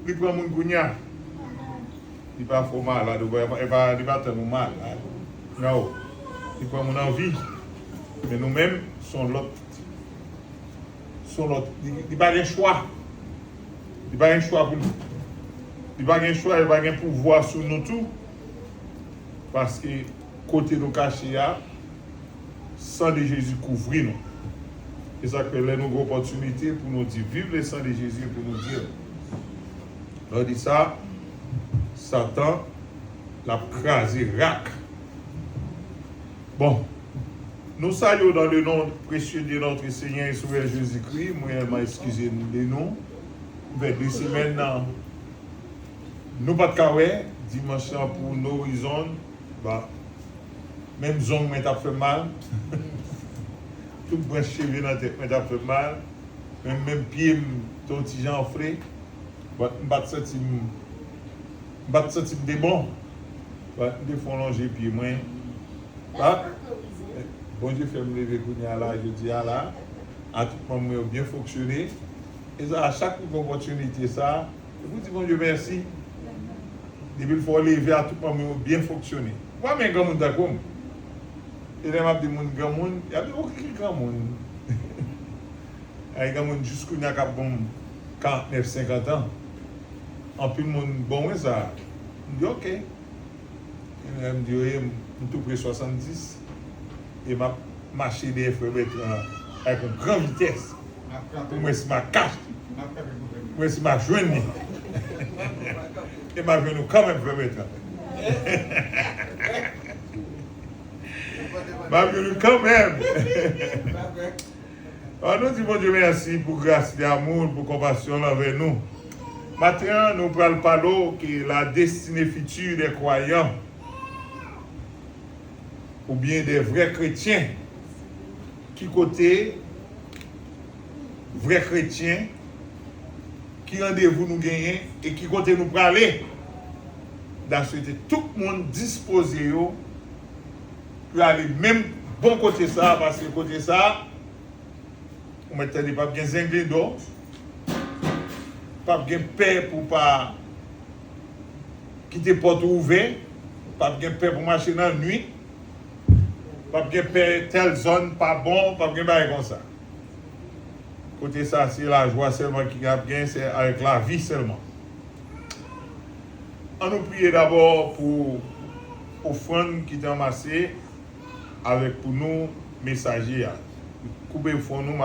il prend mon gounia. Il pas fort mal là, il va tellement mal. Non, il prend mon envie. Mais nous-mêmes, sont l'autre. Il n'a pas de choix. Il n'a pas de choix pour nous. Il n'a pas de choix, il n'a pas de pouvoir sur nous tout. Parce que côté nous caché, sang de Jésus couvre nous. Et ça que là, nous avons opportunité pour nous dire vive le sang de Jésus pour nous dire. On dit ça, Satan l'a crasé rac. Bon, nous saluons dans le nom précieux de notre Seigneur et Sauveur Jésus-Christ. Moi, excusez-nous de nous. Vers 2 semaines, nous pas de carré, dimanche pour nos horizons. Bah, même zone m'a fait mal. Tout branche cheveux dans la tête m'a fait mal. Même pied, ton petit Jean frais. Bah, je ne sens pas bon. Bah, je fais longer pied moi. Bah, bon Dieu fait me lever là, je dis là, à tout moment bien fonctionné. Et ça, à chaque opportunité, ça, je vous dis bon Dieu merci. Depuis qu'il faut lever à tout moment bien fonctionné. Moi, mais grand monde d'accord. Et là, je dis mon grand monde, il y a aucun grand monde. Il y a grand monde jusqu'à 49, 50 ans. En plus, monde bon, ça. Je dis ok. Je me dis, je suis tout près 70. Et ma marché des frères avec une grande vitesse. Moi, c'est ma cache. Moi, c'est ma journée. Et ma journée, quand même, frère Bertrand. Ma journée, quand même. Alors, nous disons, Dieu merci pour grâce et amour, pour compassion envers nous. Maintenant, nous parlons par l'eau qui est la destinée future des croyants. Ou bien des vrais chrétiens. Qui côté vrais chrétiens, qui rendez-vous nous gagnons et qui côté nous parler. D'acheter tout le monde disposé pour aller même bon côté ça, parce que côté ça, on ne met pas bien zinglé d'eau, pas bien paix pour pas quitter porte ouverte, pas bien paix pour marcher dans la nuit. Pas bien paix, telle zone, pas bon, pas bien bail comme ça. Côté ça, c'est la joie seulement qui a bien, c'est avec la vie seulement. On nous prie d'abord pour l'offrande qui est amassée avec pour nous messagers. Coupez le fond, nous,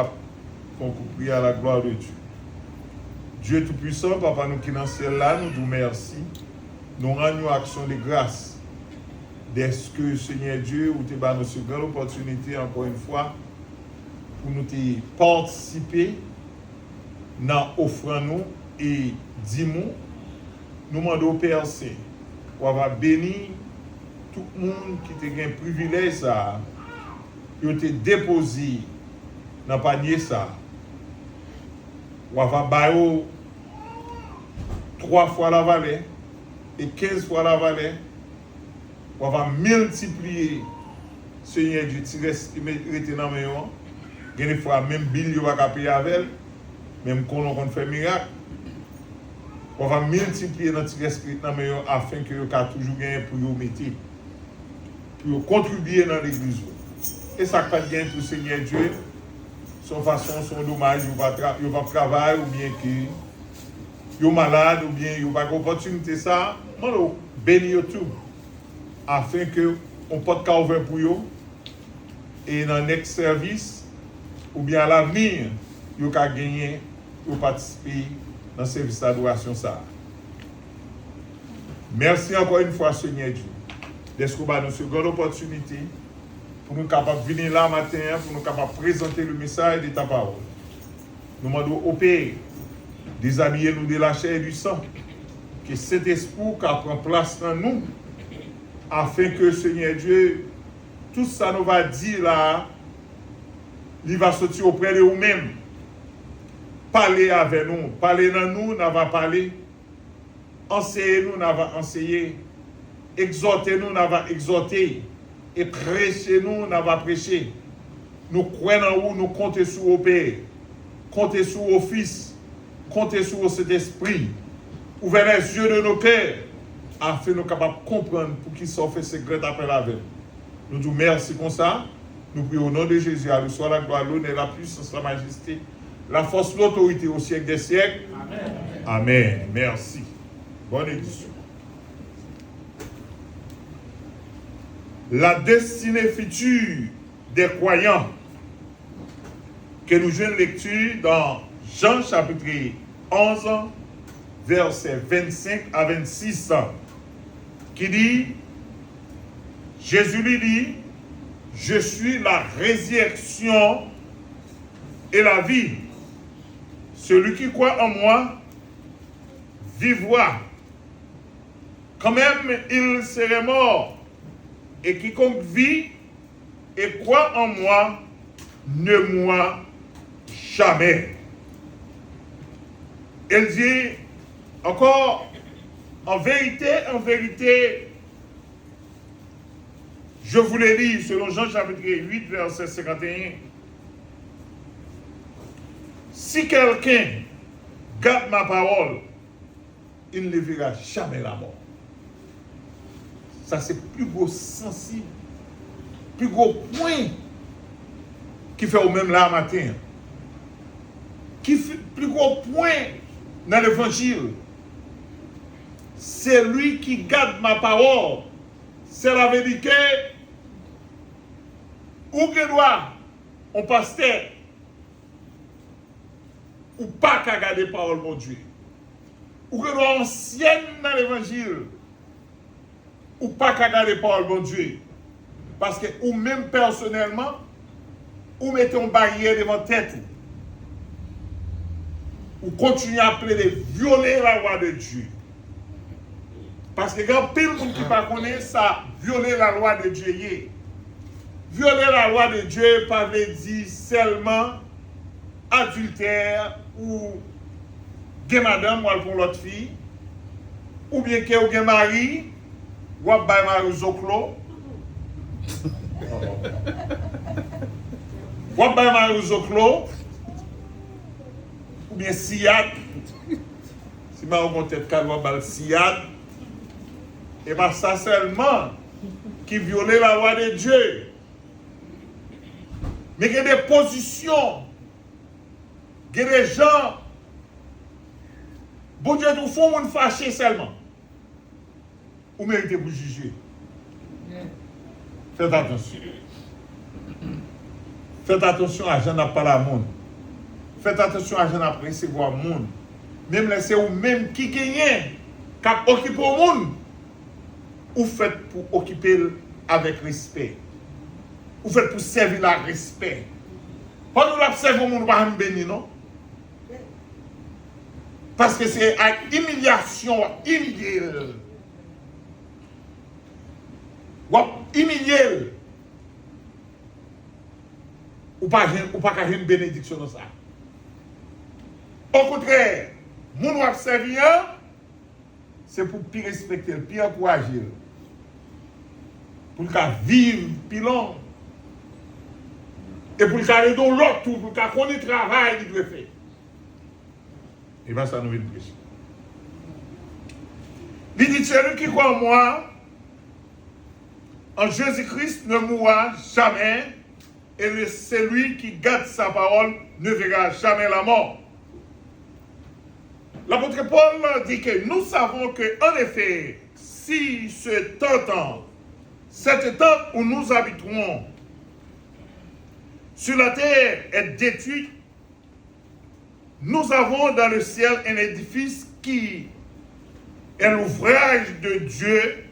pour prier à la gloire de Dieu. Dieu Tout-Puissant, Papa, nous qui dans le ciel là, nous disons merci. Nous rendons action de grâce. Est-ce que Seigneur Dieu, ou tu as nous une grande opportunité encore une fois pour nous participer dans l'offrande nous et dis-nous, nous demandons au Père Saint, on va bénir tout le monde qui te gagne privilège ça, qui te déposé dans le panier ça. On va bailler 3 fois la vallée et 15 fois la vallée. On va multiplier Seigneur Dieu, tu restes dans le meilleur. Des fois, même Bill, il va payer avec elle, même quand on fait miracle. On va multiplier notre esprit dans le meilleur afin que vous puissiez toujours gagner pour vous mettre, pour contribuer dans l'église. Et ça pas bien pour Seigneur Dieu, son façon, son dommage, il va travailler ou bien qu'il est malade ou bien il va opportunité ça, moi, bénis tout. Afin que on peut ouvrir pour eux et dans le next service ou bien à l'avenir, vous pouvez gagner ou participer dans le service d'adoration. Merci encore une fois, Seigneur Dieu, d'être nous une grande opportunité pour nous capables de venir là matin, pour nous capables de présenter le message de ta parole. Nous demandons au Père, déshabiller nous de la chair et du sang, que cet esprit qui prend place dans nous, afin que, Seigneur Dieu, tout ça nous va dire là, il va sortir auprès de nous-mêmes. Parler avec nous. Parler dans nous, nous va parler. Enseigner nous, nous va enseigner. Exhorter nous, nous va exhorter. Et prêcher nous, nous va prêcher. Nous croyons en vous, nous comptons sur au Père. Comptez sur au Fils. Comptez sur cet esprit. ouvert les yeux de nos cœurs, afin de nous capables de comprendre pour qui s'en fait ce grand appel avec. Nous disons merci comme ça. Nous prions au nom de Jésus, à lui soit la gloire, l'honneur, la puissance, la majesté, la force, l'autorité au siècle des siècles. Amen. Amen. Merci. Bonne édition. La destinée future des croyants que nous jouons lecture dans Jean chapitre 11, versets 25 à 26, qui dit, Jésus lui dit, je suis la résurrection et la vie. Celui qui croit en moi vivra. Quand même il serait mort. Et quiconque vit et croit en moi ne mourra jamais. Elle dit encore, en vérité, je vous l'ai dit, selon Jean chapitre 8, verset 51, si quelqu'un garde ma parole, il ne verra jamais la mort. Ça, c'est le plus gros sensible, plus gros point qui fait au même là matin. Qui fait plus gros point dans l'évangile. C'est lui qui garde ma parole. C'est la vérité. Ou que doit, on pasteur, ou pas qu'à garder la parole, mon Dieu. Ou que doit ancienne dans l'évangile. Ou pas qu'à garder la parole, mon Dieu. Parce que, ou même personnellement, ou mettez une barrière devant tête. Ou continuez à appeler violer la loi de Dieu. Parce que quand pile monde qui ne connaît pas ça, violer la loi de Dieu. Violer la loi de Dieu, pas veut dire seulement adultère ou gen madame ou pour l'autre fille, ou bien que ou gen mari, ou à bay mari zoklo. Ou à bay mari zoklo, ou bien siyad. Si ma ou tête ka ou bal siyad. Et pas ça seulement qui violait la loi de Dieu. Mais il y a des positions, il y a des gens, bon Dieu, nous font une fâcher seulement. Vous méritez vous juger. Faites attention. Faites attention à gens n'a pas la monde. Faites attention à gens n'a pas recevoir monde. Même laissez ou même qui gagne, qui occupe au monde. Ou faites pour occuper avec respect. Ou faites pour servir la respect. Pas nous l'observons, nous ne pas bénir, non? Parce que c'est à humiliation, humilier. Humilier. Ou pas qu'à une bénédiction dans ça. Au contraire, nous nous observons, c'est pour plus respecter, plus encourager. Pour qu'il vivre plus long. Et pour qu'il ait dans l'autre, pour qu'il connaisse le travail qu'il doit faire. Et bien, ça nous vient de prêcher. Il dit, celui qui croit en moi, en Jésus-Christ, ne mourra jamais. Et celui qui garde sa parole ne verra jamais la mort. L'apôtre Paul dit que nous savons que, en effet, si ce temps, cet temps où nous habiterons sur la terre est détruit, nous avons dans le ciel un édifice qui est l'ouvrage de Dieu,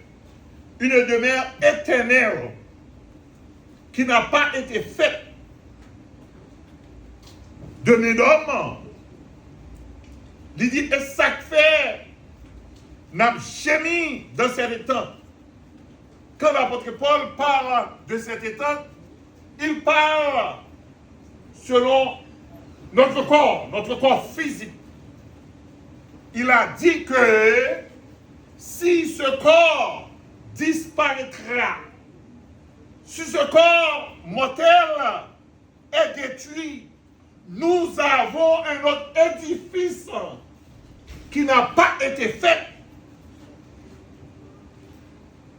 une demeure éternelle qui n'a pas été faite de d'homme. Il dit, et ça fait, n'a jamais dans cet temps. Quand l'apôtre Paul parle de cet état, il parle selon notre corps physique. Il a dit que si ce corps disparaîtra, si ce corps mortel est détruit, nous avons un autre édifice qui n'a pas été faite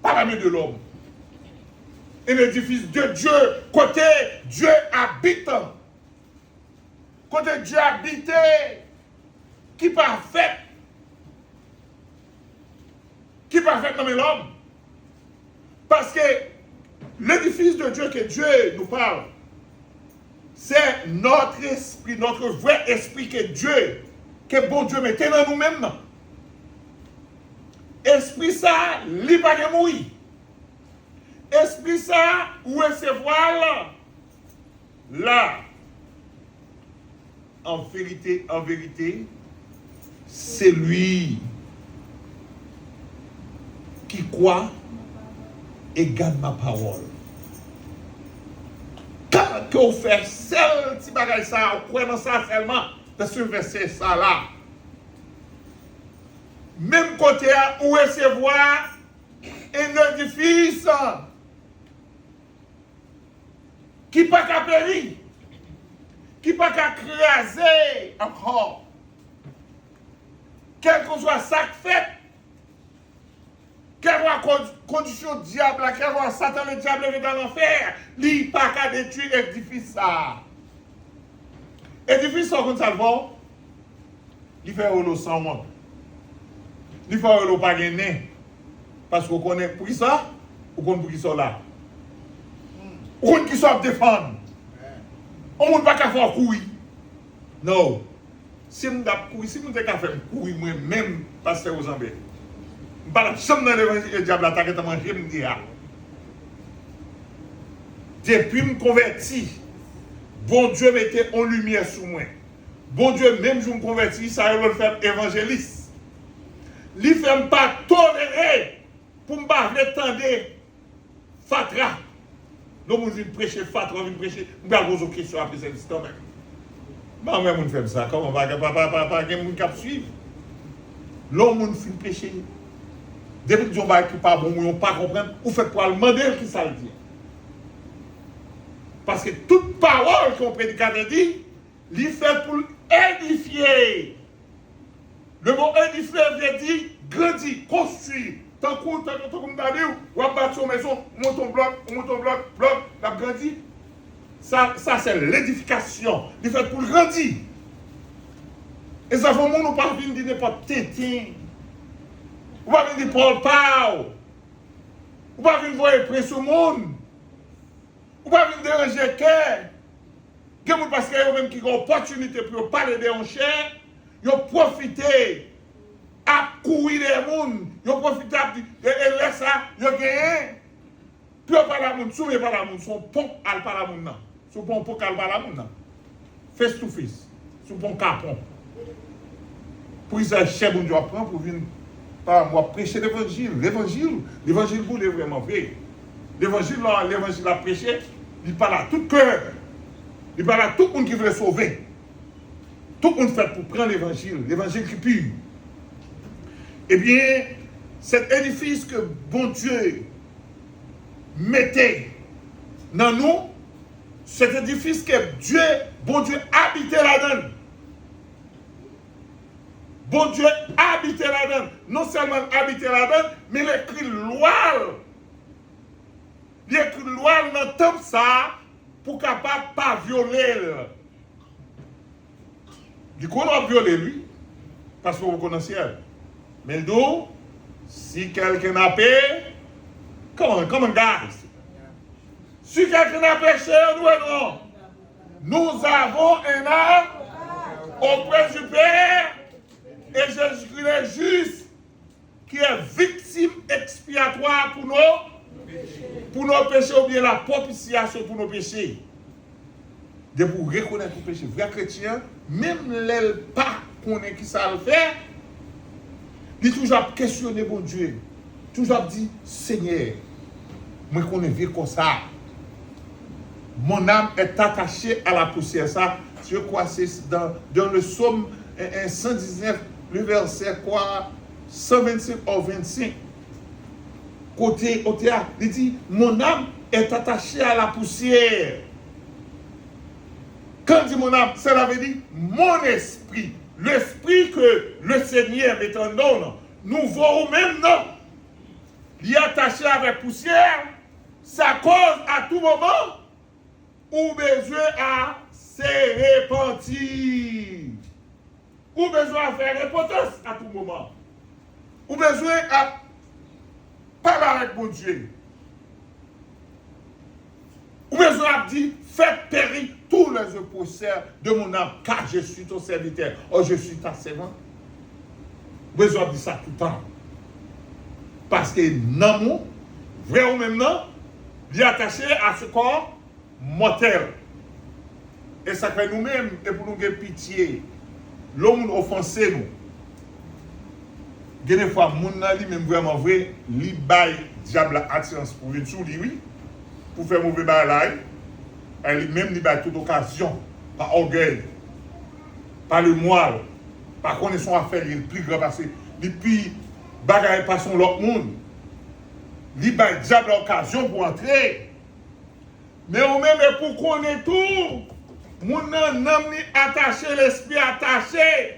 par la main de l'homme. Un édifice de Dieu, côté Dieu habite. Côté Dieu habite, qui pas fait. Qui pas fait comme l'homme. Parce que l'édifice de Dieu que Dieu nous parle, c'est notre esprit, notre vrai esprit que Dieu, que bon Dieu mettait dans nous-mêmes. Esprit ça, il va pas mourir. Esprit ça, où est ce voile? Là, en vérité, c'est lui qui croit et garde ma parole. Quand on fait seul petit bagage ça, on croit dans ça seulement, dans ce verset ça là. Même côté où recevoir un édifice qui pas qu'à périr, qui pas qu'à craser encore. Quel que soit ça fait, quelle condition diable, quelle soit Satan le diable est dans l'enfer, il n'a pas qu'à détruire l'édifice ça. L'édifice comme ça le voit, il fait le sang monde. Il fait le pas gagner. Parce qu'on connaît pour qui ça, on connaît pour qui ça là. On connaît qui ça défendre. On ne peut pas faire courir. Non. Si on a courir, si on a fait courir, moi-même, pasteur aux Zambé. Je ne parle pas dans l'évangile, le diable attaque à manger, je me dis. Depuis que je me convertis, bon Dieu mettait en lumière sur moi. Bon Dieu, même si je me convertis, ça va le faire évangéliste. Il ne fait pas tolérer pour me parler tendre fatra. Donc, je viens prêcher fatra, je viens prêcher. Je vais poser une question après cette histoire. Moi, je fais ça. Comment on va pas suivre? L'homme fait prêcher. Depuis que je ne sais pas bon, on ne pas comprendre, vous faites pour le demander qui ça le dit. Parce que toute parole qu'on prédicateur dit, il fait pour édifier. Le mot édifier veut dire grandir, construire. Tant qu'on dit, on va battre sur maison, on monte un bloc, on grandit. Ça c'est l'édification. Il fait pour grandir. Et ça fait que nous ne pas venir dire n'importe Tintin. On va venir dire Paul Pau. On va venir voir près sur le monde. On va venir déranger le cœur. Parce qu'il y a même qui ont une opportunité pour parler de l'enchère. Ils ont profité à courir les gens. Ils ont profité à laisser ça. Ils ont gagné. Puis on parle à la monde. Souvent, pas la monde. Son pont à la monde. Son pont à la monde. Face to face. Son pont capon. Pour ça, chef, on doit prendre pour venir. Par moi, prêcher l'évangile. L'évangile, vous l'avez vraiment fait. L'évangile à prêcher, il parle à tout cœur. Il parle à tout le monde qui veut sauver. Tout le monde fait pour prendre l'évangile qui pue. Eh bien, cet édifice que bon Dieu mettait dans nous, cet édifice que bon Dieu habitait là-dedans. Bon Dieu habitait là-dedans. Non seulement habitait là-dedans, mais il écrit loi. Il écrit loi dans le temps ça pour capable pas violer. Du coup, on a violé lui, parce que vous connaissez. Mais le dos, si quelqu'un a payé, comment gars? Si quelqu'un a péché, nous avons un âme auprès du Père. Et Jésus-Christ est juste, qui est victime expiatoire pour nos péchés, ou bien la propitiation pour nos péchés. De vous reconnaître vos péchés. Vrai chrétien, même les pas qu'on est qui ça le fait, il toujours questionné bon Dieu. Toujours dit, Seigneur, moi qu'on est vu comme ça. Mon âme est attachée à la poussière. Ça, je crois que c'est dans le psaume 119. Le verset quoi 125 au 25. Côté A, il dit, mon âme est attachée à la poussière. Quand dit mon âme, cela veut dire mon esprit. l'esprit que le Seigneur met en nous, nous voyons même non. Il est attaché avec poussière, ça cause à tout moment ou besoin à se repentir. Ou besoin à faire repentance à tout moment. Ou besoin à parler avec mon Dieu. Ou besoin à dire, faites périr tous les opposants de mon âme, car je suis ton serviteur. Oh, je suis ta servante. Besoin de dire ça tout le temps. Parce que non, vrai ou même non, il est attaché à ce corps mortel. Et ça fait nous-mêmes, et pour nous avoir pitié, l'homme offensé nous. Des fois, mon ali même vraiment vrai, li bail diable attirance pour une sous lui, oui, pour faire mauvais bail, et même li bail toute occasion, par orgueil, par le moelle, par connaissance à faire, il est le plus grand parce que depuis bagaille pas son l'autre monde, li bail diable occasion pour entrer. Mais au même pour connaître tout, mon âme attaché, l'esprit attaché.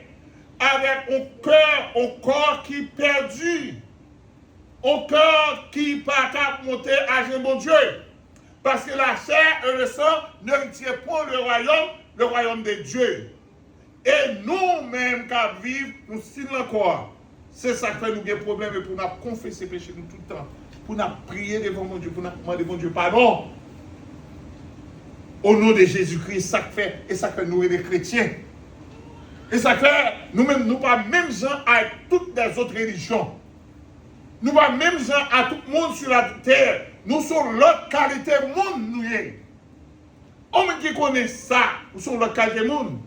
Avec un corps qui est perdu, un corps qui n'est pas capable de monter à mon Dieu. Parce que la chair et le sang ne retiennent pas le royaume de Dieu. Et nous-mêmes qui vivons, nous signons encore. C'est ça qui fait nous des problèmes pour nous confesser péché nous tout le temps. Pour nous prier devant mon Dieu, pour nous demander mon Dieu pardon. Au nom de Jésus-Christ, ça fait, et ça fait nous les chrétiens. Et ça fait, nous-mêmes, nous pas même gens avec toutes les autres religions. Nous pas même gens à tout le monde sur la terre. Nous sommes l'autre qualité monde, nous y. Homme qui connaît ça, nous sommes l'autre qualité monde.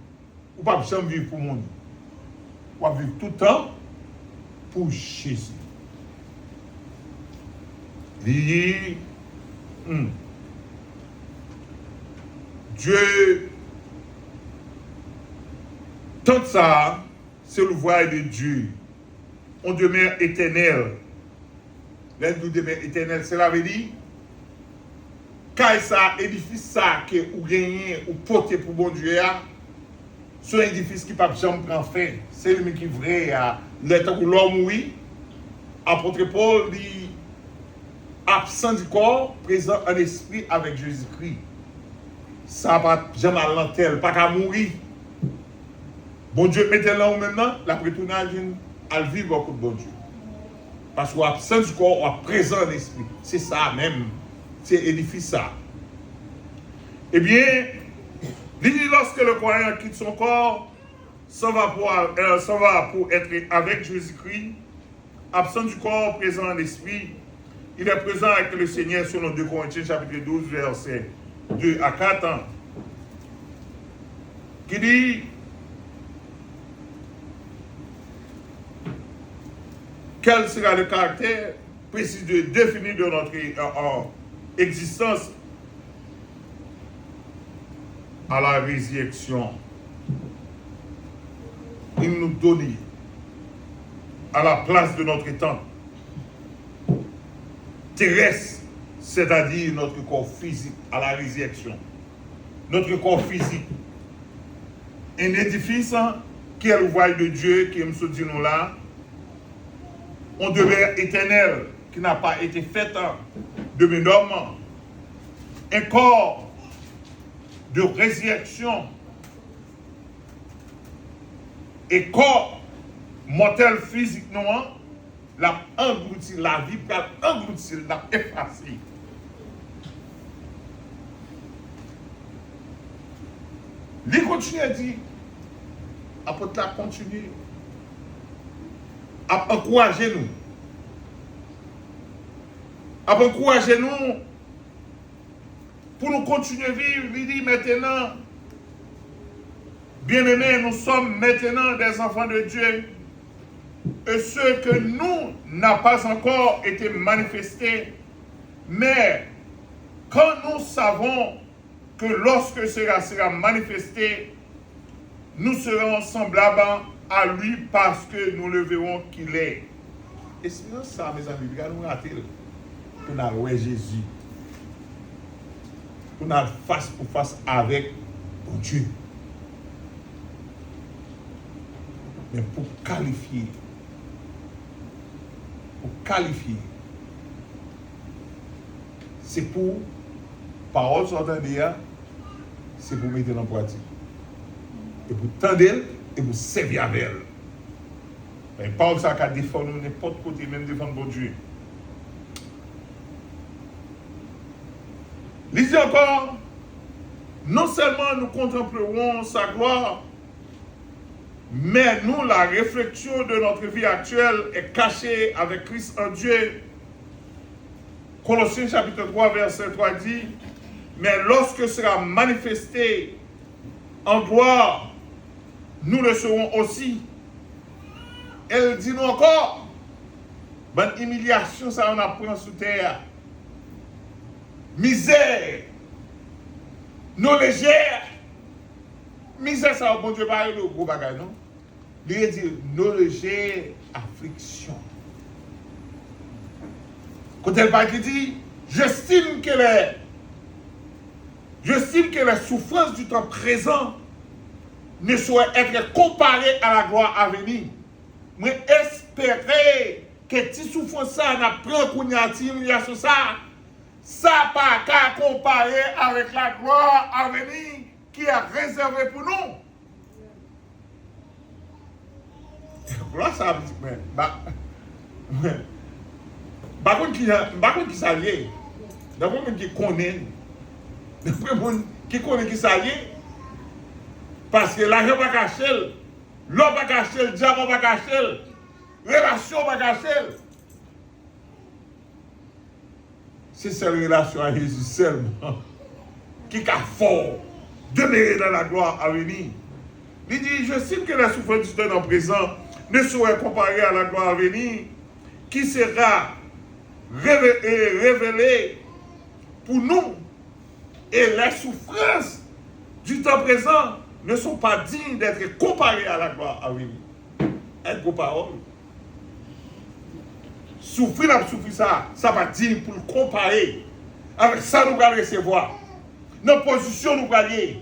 Ou pas jamais vivre pour le monde. Ou vivre tout le temps pour Jésus. Dieu, tant ça, c'est le voile de Dieu. On demeure éternel. L'aide nous demeure éternel, cela veut dire, quand ça, édifice ça que vous gagnez ou portez pour bon Dieu, c'est un édifice qui ne peut jamais prendre fin. C'est lui qui est vrai. L'état où l'homme, oui, apôtre Paul dit, absent du corps, présent en esprit avec Jésus-Christ. Ça ne va jamais à l'antenne, pas qu'à mourir. Bon Dieu, mettez-le là maintenant, la prétournage à vivre au bon Dieu. Parce qu'on absent du corps, on est présent en esprit. C'est ça même. C'est édifice ça. Eh bien, lorsque le croyant quitte son corps, s'en va pour être avec Jésus-Christ, absent du corps, présent en esprit, il est présent avec le Seigneur selon 2 Corinthiens chapitre 12, verset 2 à 4, qui dit, quel sera le caractère précis défini de notre existence à la résurrection? Il nous donne à la place de notre temps terrestre, c'est-à-dire notre corps physique à la résurrection. Notre corps physique. Un édifice qui est le voile de Dieu, qui nous dit nous là, on demeure éternel, qui n'a pas été fait de d'homme. Un corps de résurrection et corps mortel physique, non, l'a englouti, la vie l'a englouti, l'a effacé. Il continue à dire, apôtre la continue à encourager nous. À encourager nous pour nous continuer à vivre. Il dit maintenant, bien-aimés, nous sommes maintenant des enfants de Dieu. Et ce que nous n'a pas encore été manifesté, mais quand nous savons que lorsque cela sera manifesté, nous serons semblables à lui parce que nous le verrons qu'il est. Et c'est ça, mes amis, regardez-nous à tel. Pour nous voir Jésus. Pour nous face pour face avec Dieu. Mais pour qualifier, c'est pour parole sortant d'hier, c'est pour mettre en pratique. Et pour tendre et pour servir avec elle. Mais parole ça qu'à défendre n'importe côté, même défendre bon Dieu. Lisez encore, non seulement nous contemplerons sa gloire, mais nous, la réflexion de notre vie actuelle est cachée avec Christ en Dieu. Colossiens chapitre 3, verset 3 dit, mais lorsque sera manifesté en gloire, nous le serons aussi. Elle dit nous encore, bonne humiliation, ça on apprend sous terre. Misère, nos légères, misère, ça, bon Dieu, pas le gros bagage, non? Il dit nos légères afflictions. Quand elle parle, il dit, j'estime que les souffrances du temps présent ne sauraient être comparées à la gloire à venir. Mais espérer que ces souffrances ça n'a pris qu'on y a humiliation ça pas qu'à comparer avec la gloire à venir qui est réservée pour nous. Gloire ça veut dire par contre qui s'allie, d'abord qui connaît, qui connaît qui s'allie, parce que l'argent va cacher, l'eau va cacher, le diable va cacher, relation va cacher. C'est cette relation à Jésus seulement qui a fort demeurer dans la gloire à venir. Il dit, je sais que la souffrance du temps présent ne saurait comparer à la gloire à venir, qui sera révélée pour nous. Et les souffrances du temps présent ne sont pas dignes d'être comparées à la gloire à venir. Être vos paroles. Souffrir ça va dire pour le comparer avec ça nous allons recevoir. Nos positions nous allons.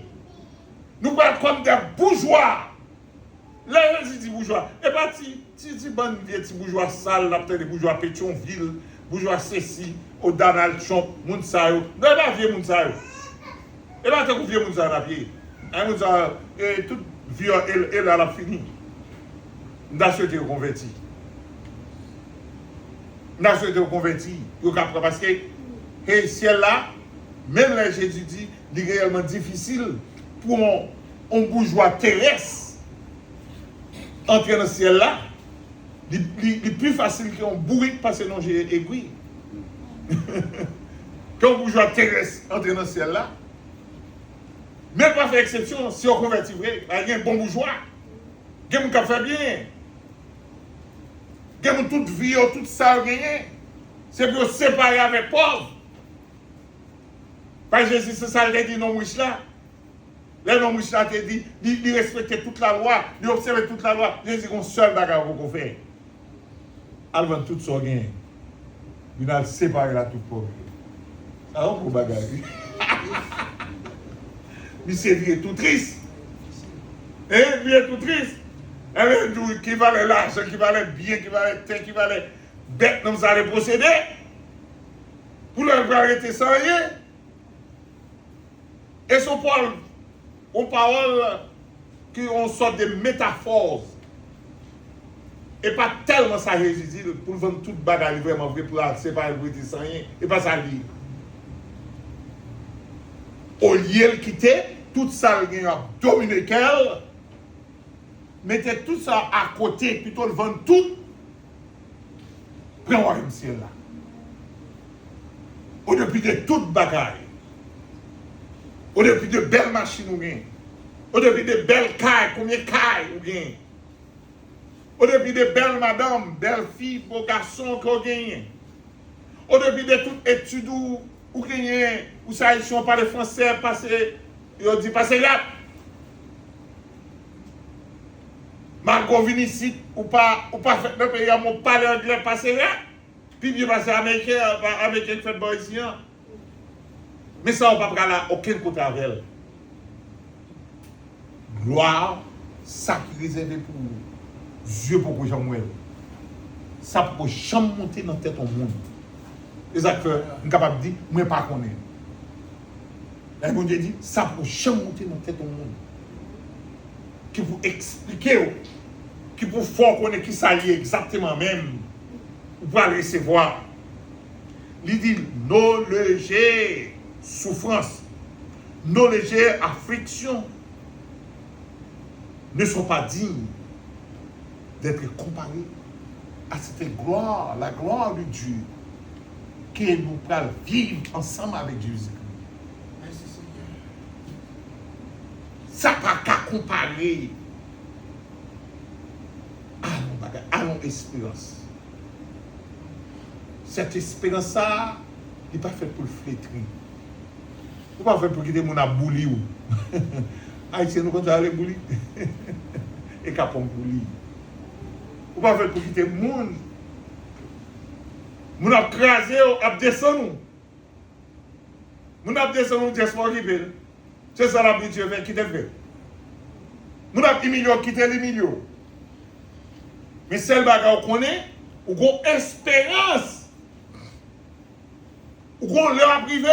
Nous allons comme des bourgeois. Là, je dis bourgeois. Et pas si bonne vieille bourgeois sale, là peut-être des bourgeois Pétionville, bourgeois Cécile, au Donald Trump, Mounsayo. Non, pas vieux Mounsayo. Et pas tant que vieux Mounsayo à pied. Un Mounsayo, et toute vie, elle a fini. Nous avons souhaité convertir. Nous avons souhaité convertir. Parce que, et ciel là, même là, Jésus dit, c'est réellement difficile pour un bourgeois terrestre entrer dans le ciel là. C'est plus facile qu'un bourrique passer dans j'ai aiguille. Qu'un bourgeois terrestre entrer dans le ciel là. Mais pas faire exception, si on convertit vrai, il y a un bon bourgeois. Il y a un qui fait bien. Il y a toute vie, toute ça, c'est pour se séparer avec pauvres. Parce que Jésus, c'est ça, il a dit non, riche là. Les non-riches là, il dit, il respectait toute la loi, il observait toute la loi. Jésus, c'est un seul bagarre qu'on fait. Avant tout ça, il a séparé la toute pauvre. Ça va pour bagarre. Il s'est vu tout triste. Et il est tout triste. Et qui valait l'argent, qui valait bien, qui valait terre, qui valait bête, nous allons procéder. Pour leur arrêter sans rien. Et son Paul, on parle qu'on sort de métaphores. Et pas tellement ça Jésus dit, pour vendre toute bagarre vraiment vrai, pour séparer le bruit sans rien. Et pas ça lui. Au lieu de quitter, tout ça a dominé qu'elle. Mettez tout ça à côté, plutôt le vendre tout. Prends-moi un ciel là. Au depuis de toute bagaille. Au depuis de belles machines ou bien. Au depuis de belles cailles, combien de cailles ou bien. Au depuis de belles madames, belles filles, beaux garçons qu'on gagne. Au depuis de toutes études ou gagne, ou ça, ils sont pas les Français, passer, ils dit passer là. Margot vient ici, ou pas fait le pays, mon parler anglais, passer là. Puis bien passer américain qui fait bon ici. Mais ça, on ne va pas là aucun côté avec elle. Gloire, ça qui est réservé pour nous. Dieu pour que j'en ça pour jamais monter dans la tête au monde. Et ça fait, je suis capable de dire, moi pas connaître. Et bon Dieu dit, ça pour jamais monter dans la tête au monde. Qui vous expliquer, qui vous faire connaître qui ça y est exactement même. Vous pouvez recevoir. Il dit, nos légères souffrances, nos légères afflictions ne sont pas dignes d'être comparées à cette gloire, la gloire de Dieu, que nous pourrons vivre ensemble avec Jésus. Ça n'a pas qu'à comparer à nos espérances. Cette espérance-là n'est pas faite pour le flétrir. Ce n'est pas fait pour quitter mon abouli. Haïtien, nous comptons aller bouli. Et capon bouli. Ce n'est pas fait pour quitter le monde. Nous avons crasé, nous avons descendu. Nous avons descendu, nous avons arrivé. C'est ça la Dieu qui te fait. Nous avons humilié, quitté les milieux. Mais celle bagarre qu'on connaît, ou qu'on espérance. Ou qu'on leur privé,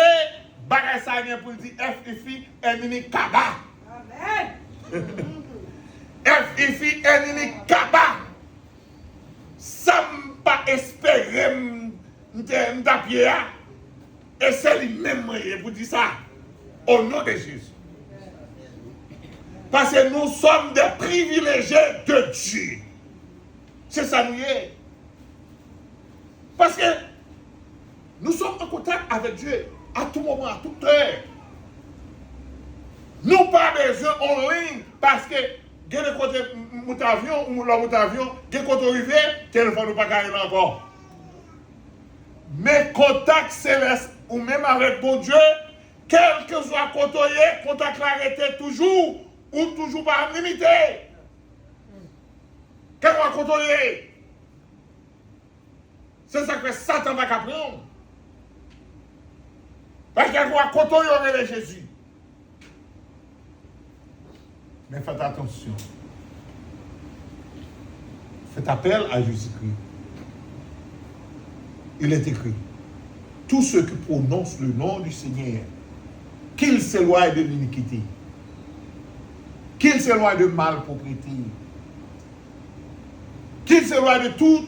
bagarre ça vient pour dire FFI, ennemi Kaba. Amen. FFI, ennemi Kaba. Ça ne pas espérer m'tapier. Et c'est lui-même pour dire ça. Au nom de Jésus. Parce que nous sommes des privilégiés de Dieu. C'est ça nous est. Parce que nous sommes en contact avec Dieu à tout moment, à toute heure. Nous pas besoin en ligne parce que il y a des côtés mon avion ou l'autre avion, il y a des côtés arrivé, téléphone nous pas gagner encore. Mais contact céleste ou même avec bon Dieu, quel que soit côté, contact l'arrêter toujours ou toujours pas limité. Quel soit côté, c'est ça que Satan va apprendre. Parce qu'il y a côté de Jésus. Mais faites attention. Faites appel à Jésus-Christ. Il est écrit, tous ceux qui prononcent le nom du Seigneur, qu'ils s'éloignent de l'iniquité, qu'ils s'éloignent de malpropreté, qu'ils s'éloignent de tout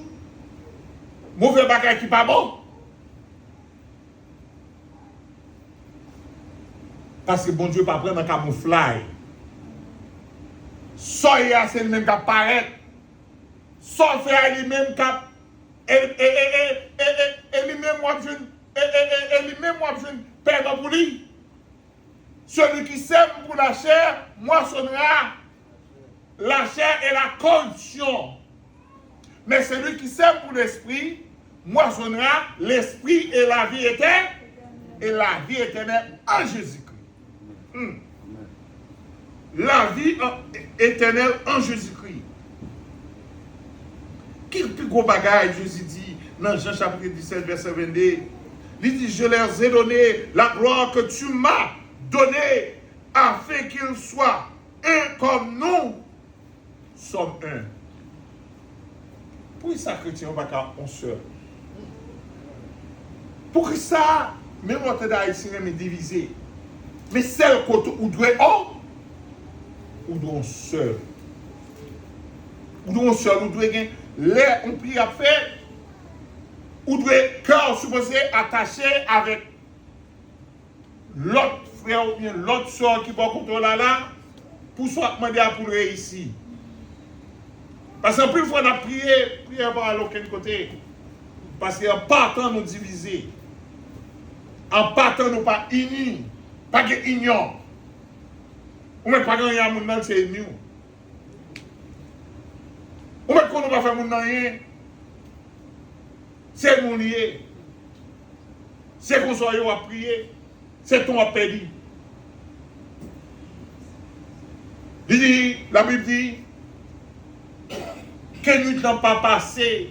mauvais bagage qui n'est pas bon. Parce que bon Dieu pas prendre un camouflage. Soyez c'est le même qui apparaît. Sauf faire lui-même qui et lui-même moi je perdre pour lui. Celui qui sème pour la chair moissonnera la chair et la corruption. Mais celui qui sème pour l'esprit moissonnera l'esprit et la vie éternelle. Et la vie éternelle en Jésus-Christ. La vie éternelle en Jésus-Christ. Quel plus gros bagage Jésus dit dans Jean chapitre 17, verset 22. Il dit, je leur ai donné la gloire que tu m'as donnée afin qu'ils soient un comme nous sommes un. Pour ça, chrétien, on va faire un seul. Pour ça, même notre d'Haïti est divisé. Mais celle côté où doit on, ou doit seul. Ou doit seul, ou doit l'air on prie à faire, ou doit cœur supposé attaché avec l'autre frère ou bien l'autre soeur qui va contrôler là, pour soit demander pour réussir. Parce qu'en plus, il faut prier pas à l'aucun côté. Parce qu'en partant nous diviser, en partant nous pas unis, pas que union. Ou même pas qu'il y a un monde c'est nous. Ou même qu'on ne va pas faire mon rien. C'est mon lié. C'est qu'on soit à prier. C'est ton appel. La Bible dit que nous n'avons pas passé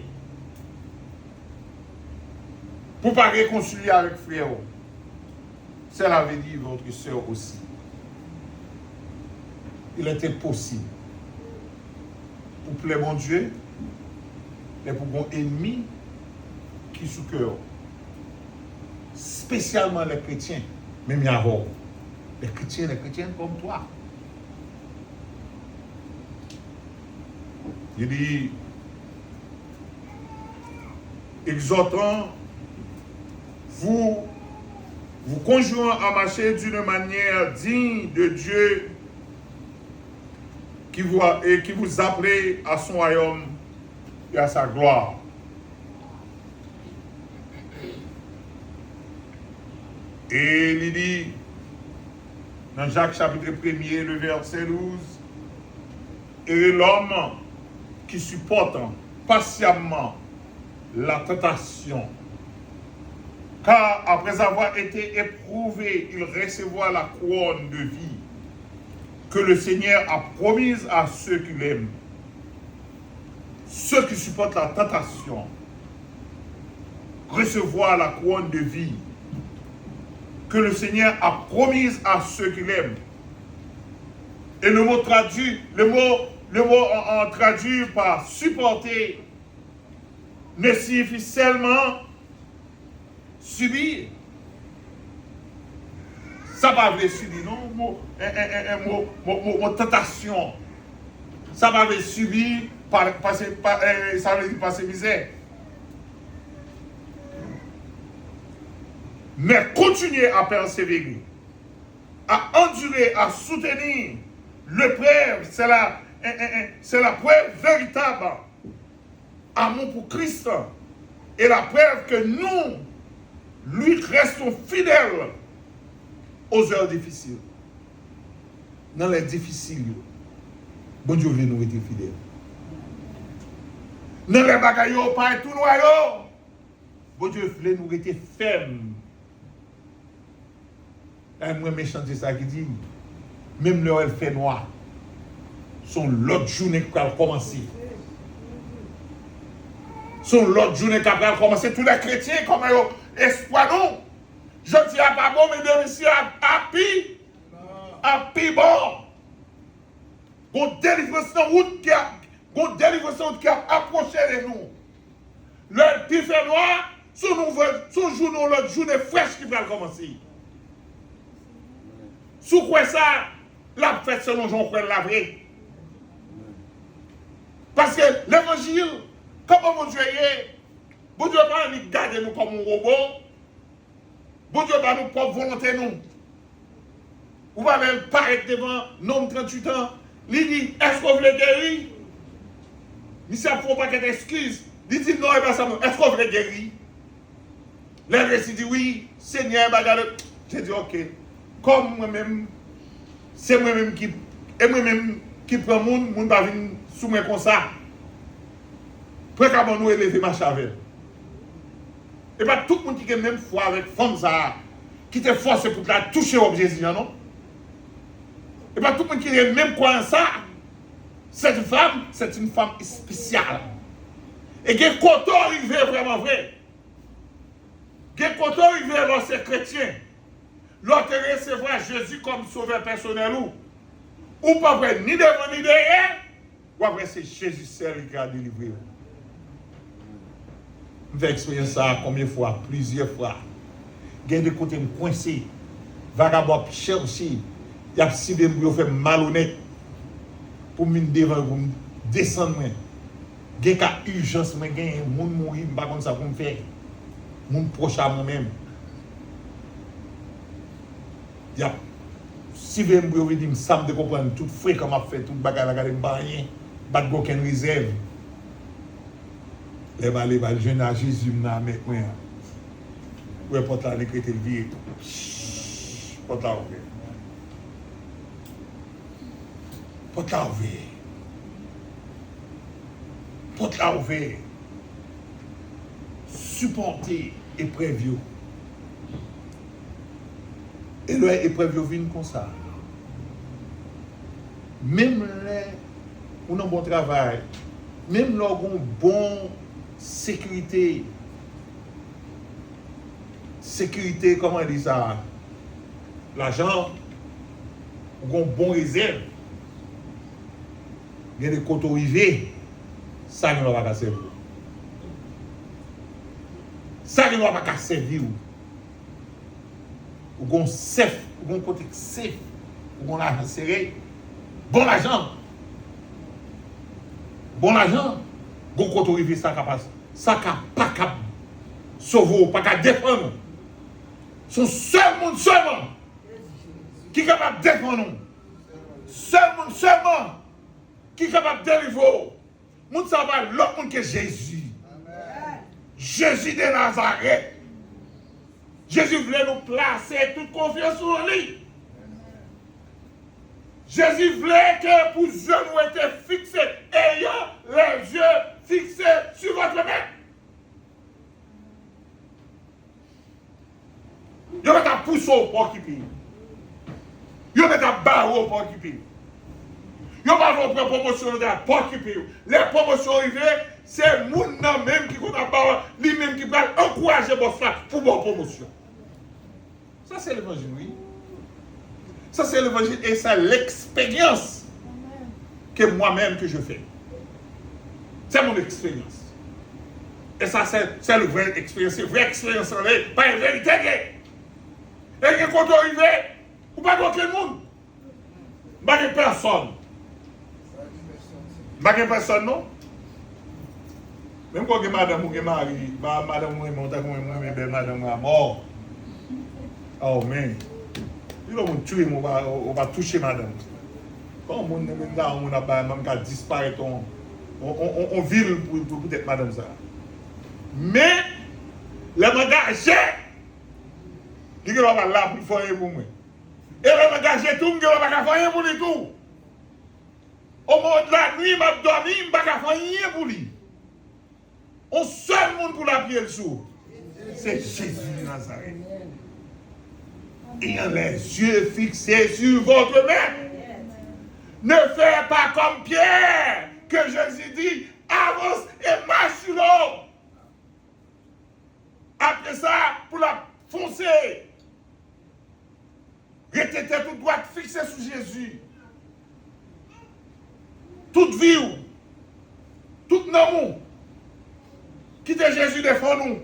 pour ne pas réconcilier avec frère. Cela veut dire votre soeur aussi. Il était possible pour plaire mon Dieu, mais pour mon ennemi qui sous cœur. Spécialement les chrétiens, même avant. Les chrétiens comme toi. Il dit, exhortant, vous conjurant à marcher d'une manière digne de Dieu qui vous appelez à son royaume et à sa gloire. Et il dit, dans Jacques chapitre 1er, le verset 12, et l'homme qui supporte patiemment la tentation, car après avoir été éprouvé, il recevra la couronne de vie que le Seigneur a promise à ceux qui l'aiment. Ceux qui supportent la tentation recevoir la couronne de vie que le Seigneur a promise à ceux qui l'aiment. Et le mot traduit par supporter ne signifie seulement subir. Ça va veut subir, non? Mot tentation. Ça va veut subir, ça veut dire passer misère. Mais continuer à persévérer, à endurer, à soutenir l'épreuve, c'est la preuve véritable amour pour Christ et la preuve que nous lui restons fidèles aux heures difficiles. Dans les difficiles, bon Dieu veut nous être fidèles. Dans les bagailles, pas tout noir, bon Dieu veut nous être fermes. Moi, méchant, c'est ça qui dit, même l'heure elle fait noir, son l'autre journée qui va commencer. Son l'autre journée qui va commencer. Tous les chrétiens, comme espoir, non. Je ne dis pas bon, mais de ici à pi bon. Qu'on délivrance en route qui a approché de nous. L'heure qui fait noir, son journée, l'autre journée fraîche qui va commencer. Sous quoi ça, la fête selon Jean-Claude la vraie. Parce que l'évangile, comment mon Dieu est, bon Dieu va nous garder nous comme un robot, bon Dieu va nous propre volonté nous. Vous allez paraître devant un homme 38 ans, il dit, est-ce qu'on veut guérir? Il ne faut pas qu'elle excuse. Il dit non, est-ce qu'on veut guérir? L'investi dit oui, Seigneur, j'ai dit ok. Comme moi-même, c'est moi-même qui prend le monde va venir soumettre comme ça. Pour qu'on nous élever ma chavel. Et pas tout le monde qui a même foi avec femme ça, qui te force pour la toucher au Jésus, non? Et pas tout le monde qui a même quoi en ça. Cette femme, c'est une femme spéciale. Et qui est content d'arriver vraiment vrai. Qui est content d'arriver dans ces chrétiens. L'autre recevra Jésus comme sauveur personnel ou pas vrai, ni devant ni derrière, ou après c'est Jésus seul qui a délivré. J'ai expérimenté ça combien de fois, plusieurs fois. Il y a des côtés coincés, vagabond chercher, il y a si des gens fait malhonnête pour me devant, pour me descendre. Il y a une urgence, il y a des gens qui mourir, je ne sais pas comment ça pour me faire. Je suis proche à moi-même. Il y a si vous voulez dire ça me comprendre tout frais comme a fait tout bagarre la garder pas rien pas de aucune réserve les balles jeune à Jésus n'a avec moi ouais porte la l'écrit le vie porte la ouvert porte la ouvert porte la ouvert supporter épreuve. Et l'épreuve vient comme ça. Même les on a un bon travail, même là on a une bonne sécurité, comment on dit ça, l'argent, on a une bonne réserve. Il y a des côtés arrivés, ça ne va pas servir. Ça ne va pas servir. Ou un chef, ou un côté safe, ou un argent serré. Bon l'argent. Bon l'argent. Bon côté arrivé, ça ne va pas sauver, pas défendre. Son seul monde seulement qui est capable de défendre nous. Seul monde seulement qui est capable de délivrer. Moun sa va l'autre monde que Jésus. Amen. Jésus de Nazareth. Jésus voulait nous placer toute confiance sur lui. Jésus voulait que pour jeunes nous étaient fixés, ayant les yeux fixés sur votre main. Il va ta pousser pour occuper. Il va ta barreau pour occuper. Il va pas faire promotion pour occuper. Les promotions arrivées, c'est moun nan même qui connaît pas, lui-même qui va encourager boss là pour bonne promotion. Ça c'est l'évangile, oui. Ça c'est l'évangile et c'est l'expérience que moi-même que je fais. C'est mon expérience. Et ça c'est le vrai expérience, c'est vraie expérience, pas une vérité. Et quand on arrive, ou pas aucun monde. Pas de personne. Pas de personne, non? Même quand madame ou mari, madame ou madame est mort. Oh, mais. Il va me tuer, on va toucher madame. Quand on a même disparaître, on vile pour peut-être madame ça. Mais, le engagé, il va pas là pour faire pour moi. Et le engagé tout, il va pas faire pour lui tout. Au moment de la nuit, il m'a dormi, il va pas faire pour lui. On seul monde pour la prière le sourd. C'est Jésus de Nazareth. Ayant les yeux fixés sur votre main. Ne faites pas comme Pierre, que Jésus dit, avance et marche sur l'eau. Après ça, pour la foncer. Restez toute droite fixée sur Jésus. Toute vie, tout amour, quittez Jésus défend nous.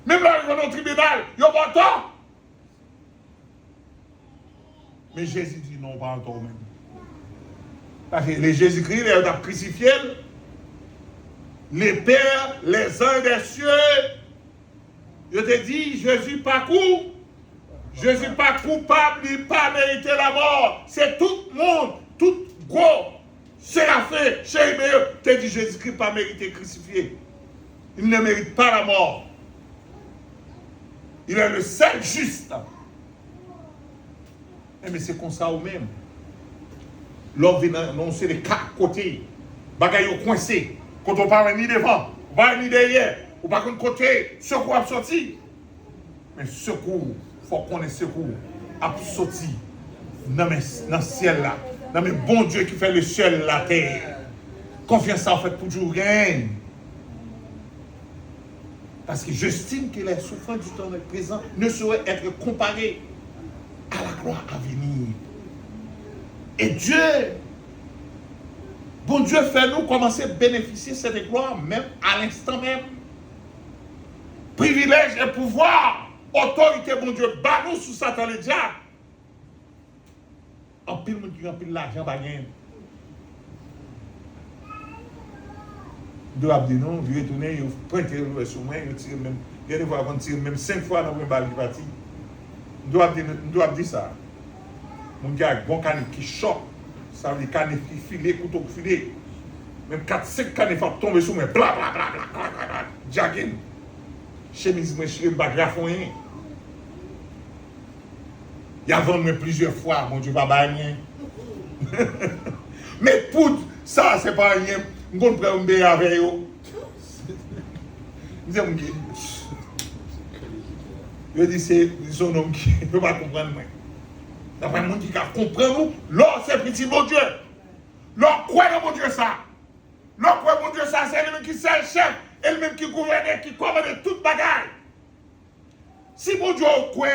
Même là, nous avons au tribunal, il n'y a pas tort. Mais Jésus dit non, pas encore même. Parce que les Jésus-Christ, il a crucifié les pères, les uns des cieux. Je te dis, Jésus pas coupable. Jésus pas coupable, il n'a pas mérité la mort. C'est tout le monde, tout gros, séraphin, chérimeux, te dit Jésus-Christ pas mérité crucifié. Il ne mérite pas la mort. Il est le seul juste. Mais c'est comme ça ou même. L'homme vient annoncer les quatre côtés. Bagaille coincé. Quand on parle ni devant, on parle ni derrière. Ou pas contre côté, secours a sorti. Mais secours, il faut qu'on ait secours a sorti dans le ciel là. Dans le bon Dieu qui fait le ciel et la terre. Confiance en fait toujours rien. Parce que j'estime que les souffrances du temps présent ne sauraient être comparées à la gloire à venir. Et Dieu, bon Dieu fait nous commencer à bénéficier de cette gloire même à l'instant même. Privilège et pouvoir, autorité, bon Dieu, bat nous sous Satan le diable. En pile, en pile l'argent, bagage. Nous avons dit non, vous retournez, vous pointez sur moi, vous tirez même, il y a des fois avant de tirer même 5 fois dans une balle qui partit. Nous avons dit ça. Mon gars, bon canif qui choque, ça veut dire canif qui file, couteau qui file. Même 4-5 canifs vont tomber sur moi, bla bla bla bla bla bla bla, jagging. Chemise, moi, je suis bagrafon. Il y a vendu plusieurs fois, mon Dieu, pas rien. Mais pour ça, c'est pas rien. Je comprends un bé avec eux. Je dis, c'est son homme qui ne peut pas comprendre. D'après le monde qui comprend nous, là, c'est petit bon Dieu. Là, quoi dans mon Dieu ça? Là, quoi mon Dieu ça? C'est lui-même qui c'est le chef, et lui-même qui gouverne, qui commande toute bagaille. Si mon Dieu quoi,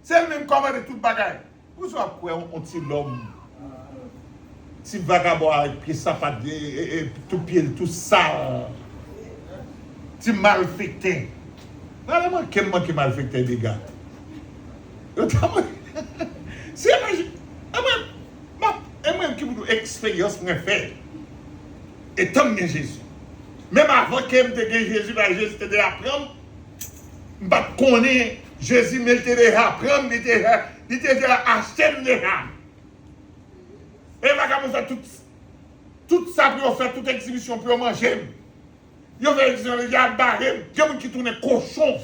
c'est lui-même qui commande toute bagaille. Vous savez quoi, on tire l'homme. Si vagabond avec pied sapat, tout pied, tout sale. Si malfecté. Vraiment, quel qui malfecté des gars. C'est moi qui vous expérience pour faire. Et tant que Jésus. Même avant que je me Jésus, Jésus était déjà prendre. Je ne connais pas Jésus, mais il était déjà prendre, il était déjà acheté déjà. Et je vais faire tout ça pour faire toute exhibition pour manger. Il y a des gens qui ont barré, il y a des gens qui tournent cochon.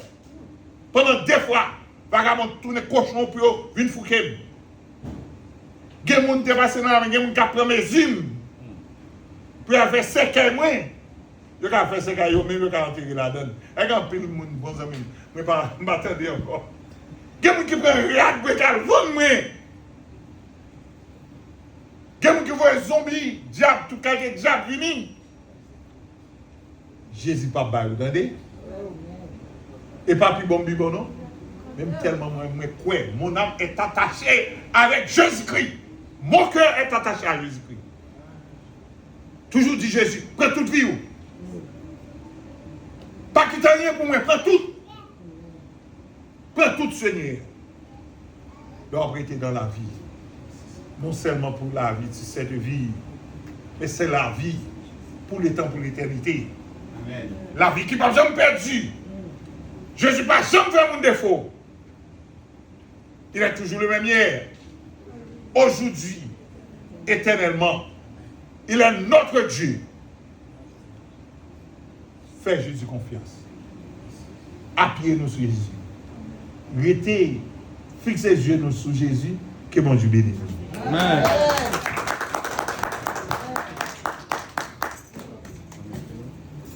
Pendant 2 fois, vagabond tourne cochon pour une fouquet. Il y a des gens qui ont passé dans la main, qui ont pris mes hymnes. Pour faire séquelles, moi. Je vais faire séquelles, mais je vais enterrer là-dedans. Et quand il y a des gens qui bons amis, je ne vais pas m'attendre encore. Il y a des gens qui prennent rien pour faire moi. Il y a des gens qui voient zombies, diable, tout quelqu'un diable venu. Jésus pas bail, vous entendez? Et pas plus bon bibo, non? Même tellement moi, mon âme est attachée avec Jésus-Christ. Mon cœur est attaché à Jésus-Christ. Toujours dit Jésus, prends toute vie. Pas quitter rien pour moi, prends tout. Prends tout, Seigneur. Doit prêter dans la vie. Non seulement pour la vie, c'est cette vie, mais c'est la vie pour le temps, pour l'éternité. Amen. La vie qui n'a pas jamais perdu. Jésus n'a pas jamais fait mon défaut. Il est toujours le même hier, aujourd'hui, éternellement. Il est notre Dieu. Fais Jésus confiance. Appuyez-nous sur Jésus. Restez, fixez les yeux sur Jésus, que mon Dieu bénisse. Amen.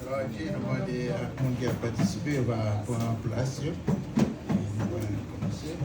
Alors, j'ai demandé à mon qui a participé, on va prendre place. On va commencer.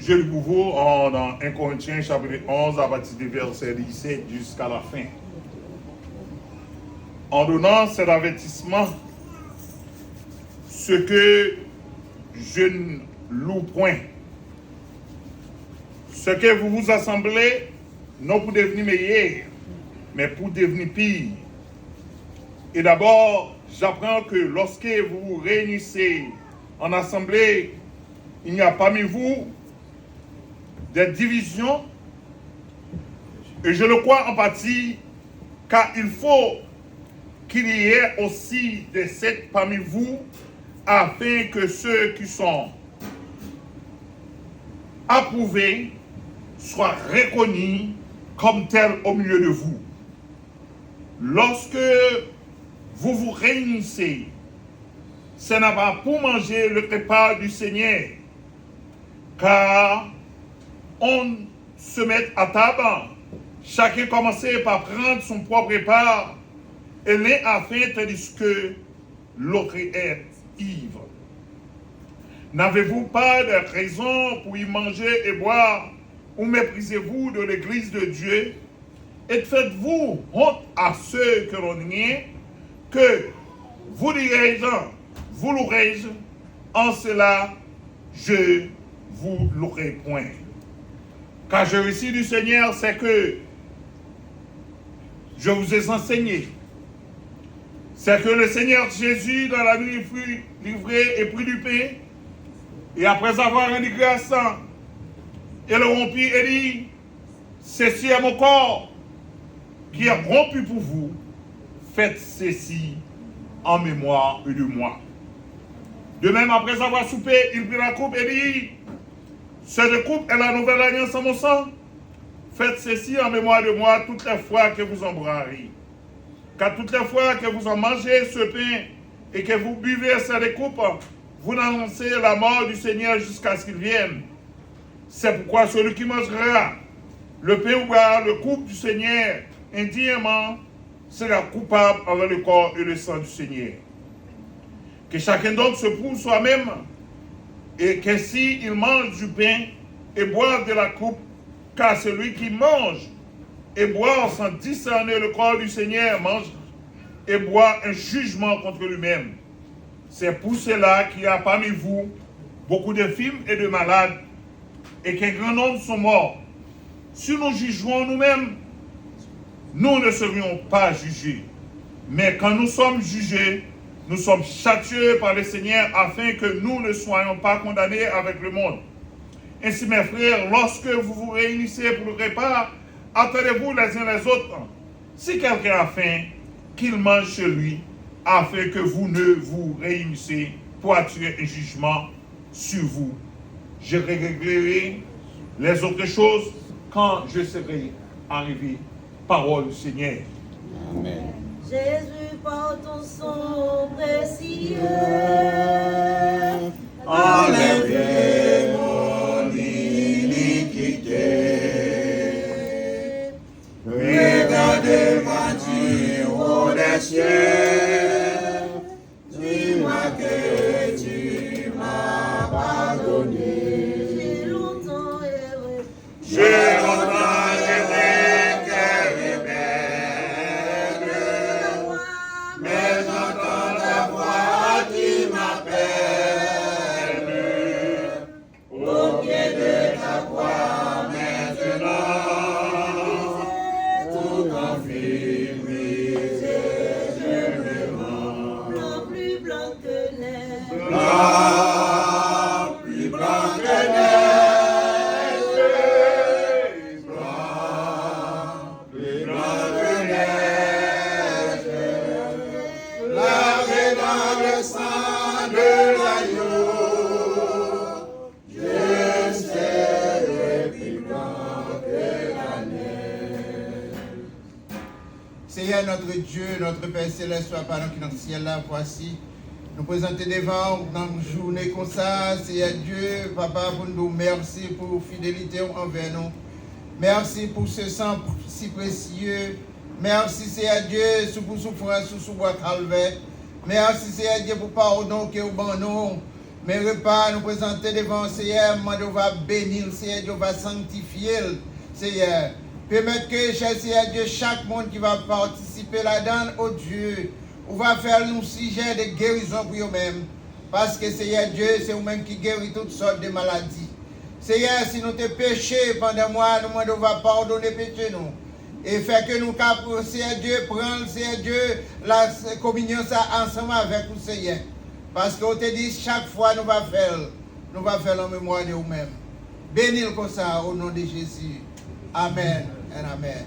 Je le nouveau dans 1 Corinthiens chapitre 11 à partir du verset 17 jusqu'à la fin. En donnant cet avertissement, ce que je ne loue point, ce que vous vous assemblez, non pour devenir meilleur, mais pour devenir pire. Et d'abord, j'apprends que lorsque vous vous réunissez en assemblée, il n'y a parmi vous des divisions, et je le crois en partie, car il faut qu'il y ait aussi des sectes parmi vous, afin que ceux qui sont approuvés soient reconnus comme tels au milieu de vous. Lorsque vous vous réunissez, ce n'est pas pour manger le repas du Seigneur, car on se mettre à table, chacun commençait par prendre son propre part, et l'un a faim tandis que l'autre est ivre. N'avez-vous pas de raison pour y manger et boire, ou méprisez-vous de l'Église de Dieu? Et faites-vous honte à ceux que l'on nie, que vous louerai-je, en cela je vous louerai point. Car je reçus du Seigneur, c'est que je vous ai enseigné. C'est que le Seigneur Jésus, dans la nuit, fut livré et prit du pain, et après avoir rendu grâce, il le rompit et dit, ceci est mon corps, qui est rompu pour vous, faites ceci en mémoire de moi. De même, après avoir soupé, il prit la coupe et dit, cette coupe est la nouvelle alliance en mon sang. Faites ceci en mémoire de moi toutes les fois que vous en boirez. Car toutes les fois que vous en mangez ce pain et que vous buvez cette coupe, vous annoncez la mort du Seigneur jusqu'à ce qu'il vienne. C'est pourquoi celui qui mangera le pain ou boira le coupe du Seigneur indignement sera coupable avec le corps et le sang du Seigneur. Que chacun donc se prouve soi-même, et qu'ainsi il mange du pain et boive de la coupe, car celui qui mange et boit sans discerner le corps du Seigneur mange et boit un jugement contre lui-même. C'est pour cela qu'il y a parmi vous beaucoup d'infirmes et de malades, et qu'un grand nombre sont morts. Si nous jugeons nous-mêmes, nous ne serions pas jugés. Mais quand nous sommes jugés, nous sommes châtiés par le Seigneur afin que nous ne soyons pas condamnés avec le monde. Ainsi, mes frères, lorsque vous vous réunissez pour le repas, attendez-vous les uns les autres. Si quelqu'un a faim, qu'il mange chez lui, afin que vous ne vous réunissez pour attirer un jugement sur vous. Je réglerai les autres choses quand je serai arrivé. Parole du Seigneur. Amen. Jésus, par ton sang précieux, enlève mon iniquité. Regarde-moi du haut des cieux, dis-moi que tu m'as pardonné. j'ai longtemps erré, J'ai longtemps été cœur rebelle, mais j'entends ta voix qui m'appelle. Au pied de ta croix maintenant, tout confirme, je me rends. blanc plus blanc que neige, Blanc, plus blanc que neige, blanc, plus blanc que neige, lavé dans le sang de l'agneau, je serai plus blanc que la neige. Seigneur notre Dieu, notre Père Céleste, soit par nous qui dans le ciel là, voici. Nous présenter devant dans une journée comme ça, Seigneur Dieu, Papa, pour nous merci pour fidélité envers nous. Merci pour ce sang si précieux. Merci, Seigneur Dieu, pour souffrance sous bois calvaire. Merci, Seigneur Dieu, pour pardon que vous ban nous. Mais repas, nous présenter devant Seigneur, nous va bénir, Seigneur Dieu, va sanctifier, Seigneur. Permettre que, cher Seigneur Dieu, chaque monde qui va participer là-dedans, oh Dieu, on va faire un sujet de guérison pour eux-mêmes. Parce que Seigneur Dieu, c'est vous-même qui guérit toutes sortes de maladies. Seigneur, si nous te péché pendant moi, nous devons pardonner péché nous. Et faire que nous capons, Seigneur Dieu, prendre, Seigneur Dieu, la communion ça ensemble avec vous, Seigneur. Parce qu'on te dit, chaque fois nous va faire en mémoire de vous-même. Bénis-le comme ça, au nom de Jésus. Amen et amen.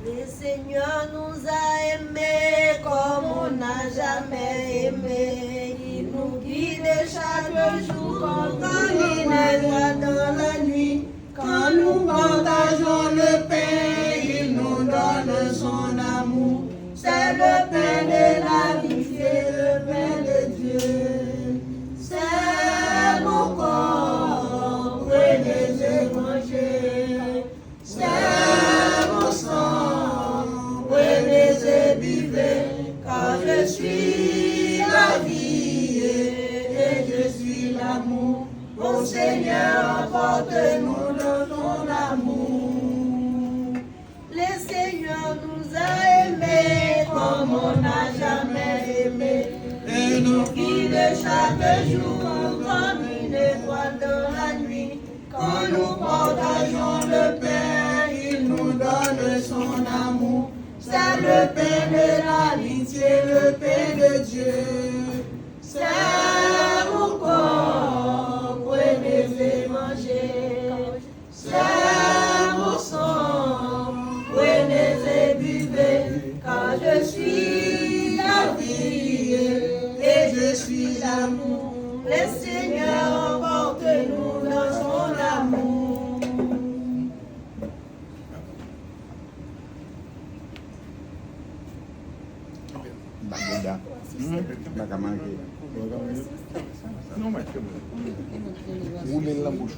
le Seigneur nous a aimés comme on n'a jamais aimé. Il nous guide chaque jour quand il est dans la nuit. Quand nous partageons le pain, il nous donne son amour. C'est le pain de la vie, c'est le pain de Dieu. C'est mon corps, prenez et mangez. on n'a jamais aimé. Et nous guide chaque jour comme une étoile dans la nuit. Quand nous partageons le pain, il nous donne son amour. C'est le pain de l'amitié, le pain de Dieu. C'est mon corps, prenez et mangez. C'est mon sang, prenez et buvez. Car je suis la vie et je suis l'amour. Le Seigneur emporte-nous dans son amour. Non, mais Rouler la bouche.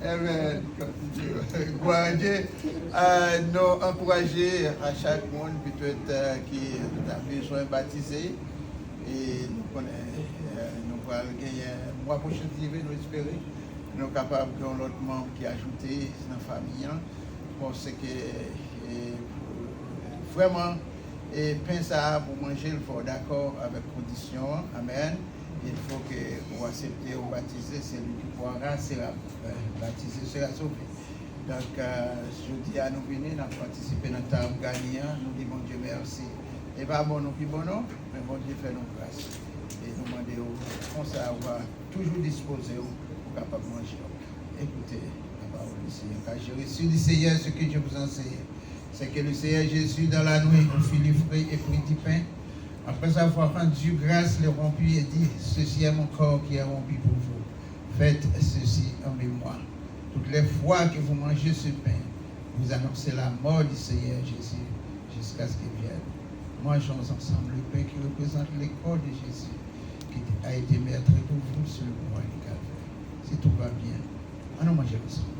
Amen. Gloire à Dieu. Nous encourager à chaque monde peut-être qui a besoin de baptiser. Et nous connaissons, nous allons gagner le mois prochain, nous espérons. Nous sommes capables de l'autre membre qui a ajouté dans la famille. Parce que vraiment, pain ça pour manger, il faut d'accord avec condition. Amen. Il faut que vous acceptez ou baptiser, c'est lui qui pourra baptiser, sera sauvé. Donc, je dis à nous venir, nous participer dans le temps gagnant, nous disons, mon Dieu, merci. Et pas bon, nous plus bon, mais mon Dieu fait nos grâces. Et nous demandons, comme ça, on va toujours disposer pour capable de manger. Écoutez la parole du Seigneur. Car j'ai reçu du Seigneur ce que je vous enseigne. C'est que le Seigneur Jésus, dans la nuit, nous fit livrer et prit du pain. Après avoir rendu grâce, le rompit et dit, ceci est mon corps qui est rompu pour vous. Faites ceci en mémoire. Toutes les fois que vous mangez ce pain, vous annoncez la mort du Seigneur Jésus jusqu'à ce qu'il vienne. Mangeons ensemble le pain qui représente le corps de Jésus qui a été meurtri pour vous sur le bois du Calvaire. Si tout va bien, allons manger ensemble.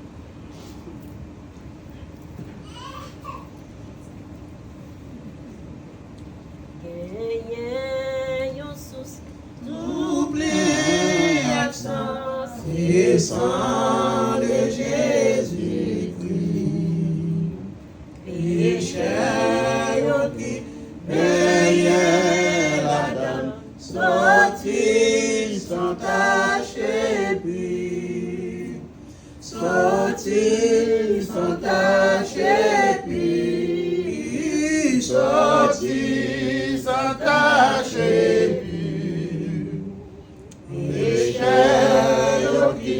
Doublé accent, c'est sang de Jésus-Christ. Pécheur qui payait la dame, sortis sans tache et puis, sortis sans tache et puis, sortis sans tache et puis. Qui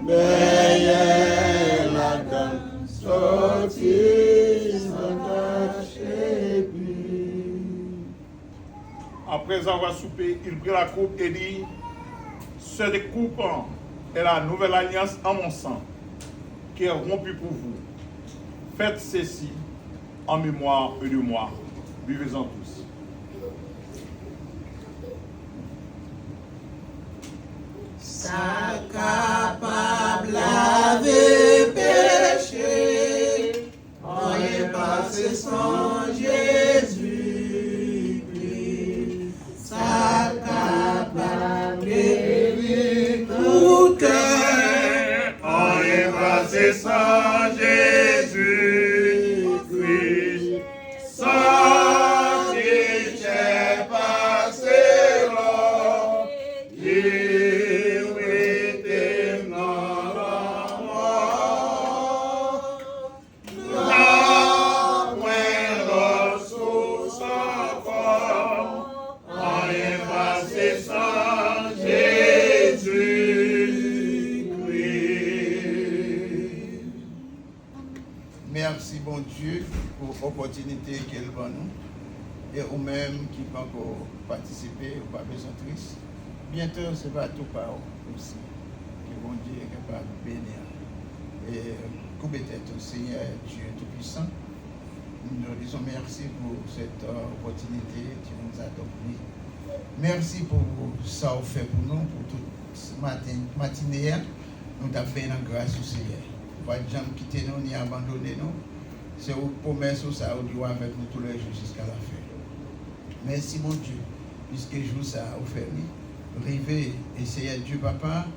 veillait la dame, sortit sans tache et puis. Après avoir soupé, il prit la coupe et dit, ce coupe est la nouvelle alliance en mon sang, qui est rompue pour vous. Faites ceci en mémoire de moi. Buvez-en tous. Ça capable laver péché, on est passé sans Jésus-Christ. Ça capable guérir tout cœur, on est passé sans Jésus-Christ. Sans péché passé l'homme, Merci, bon Dieu, pour l'opportunité qu'elle va nous. Et vous-même qui pas encore participer, ou pas besoin triste. Bientôt, c'est pas tout par aussi. Que bon Dieu est capable de bénir. Et couper tête au Seigneur Dieu Tout-Puissant. Nous disons merci pour cette opportunité que tu nous as donnée. Merci pour ça que fait pour nous, pour toute ce matinée. Nous t'avons fait une grâce au Seigneur. Pas de gens quitter nous ni abandonner nous. C'est une promesse ça au doit avec nous tous les jours jusqu'à la fin. Merci mon Dieu, puisque jour ça a offert. Rêver, essayer Dieu papa,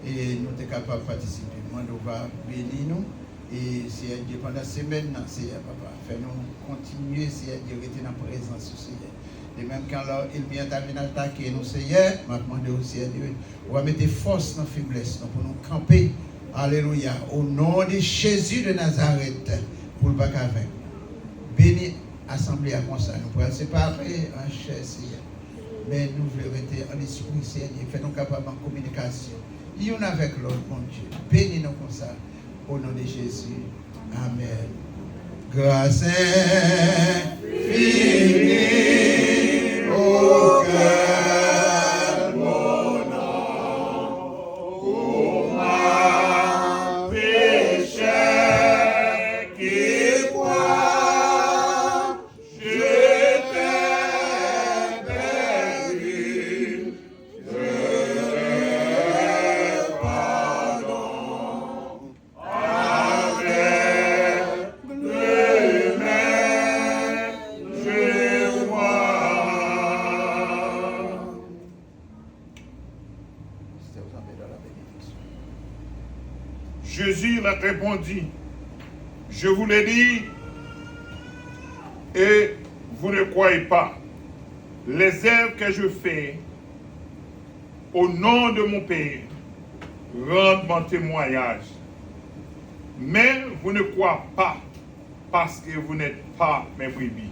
et nous sommes capables de participer. nous va bénir nous. Et c'est Dieu pendant la semaine, c'est papa. Fais-nous continuer, c'est Dieu rester dans la présence du Seigneur. Et même quand il vient d'attaquer nous, Seigneur, je demande aussi à Dieu, on va mettre force dans la faiblesse pour nous camper. Alléluia. Au nom de Jésus de Nazareth, pour le bac avec. Béni assemblée à comme ça. Nous pouvons séparer en chair, Seigneur. Mais nous voulons être en esprit, Seigneur. Fais-nous capables en communication. Une avec l'autre, mon Dieu. Bénis-nous comme ça. Au nom de Jésus. Amen. Grâce infinie au cœur, mon âme, pour ma péché qui croit, je t'ai béni, je t'ai pardon, avec lui-même, je vois. Jésus leur répondit, je vous l'ai dit, et vous ne croyez pas. Les œuvres que je fais au nom de mon Père rendent mon témoignage. Mais vous ne croyez pas parce que vous n'êtes pas mes brebis.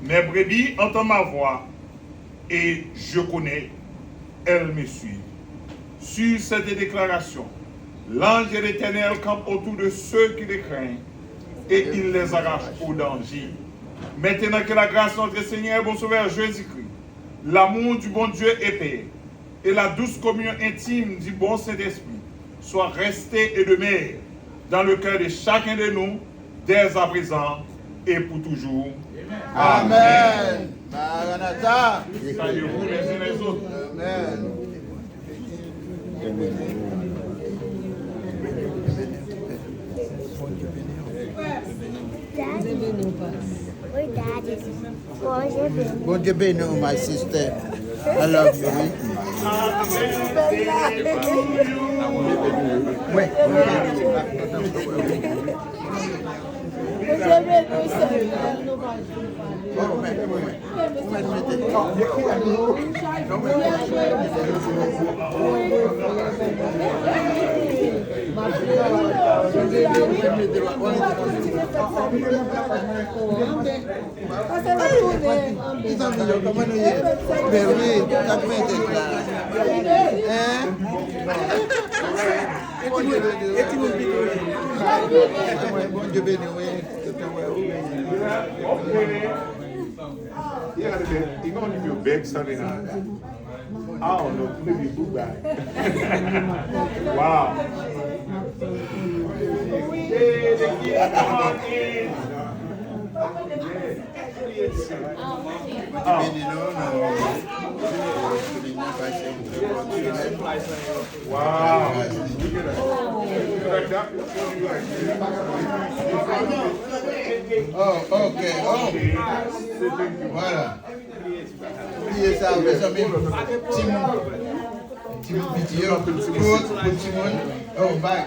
Mes brebis entendent ma voix et je connais, elles me suivent. Sur cette déclaration, l'ange de l'Éternel campe autour de ceux qui les craignent et il les arrache au danger. Maintenant que la grâce de notre Seigneur et bon Sauveur Jésus-Christ, l'amour du bon Dieu et Père et la douce communion intime du bon Saint-Esprit soient restés et demeurent dans le cœur de chacun de nous, dès à présent et pour toujours. Amen. Maranatha. Saluez-vous les uns les autres. Amen. Bon Dieu béni, my sister. I love you. Oui. You're going to give you a big Sunday night. I don't know, maybe a boot bag. Wow. Hey, the kids, come on in. Wow. Oh, ok. Oh. Voilà. Priez ça, mes amis. Petit monde. Oh, bye.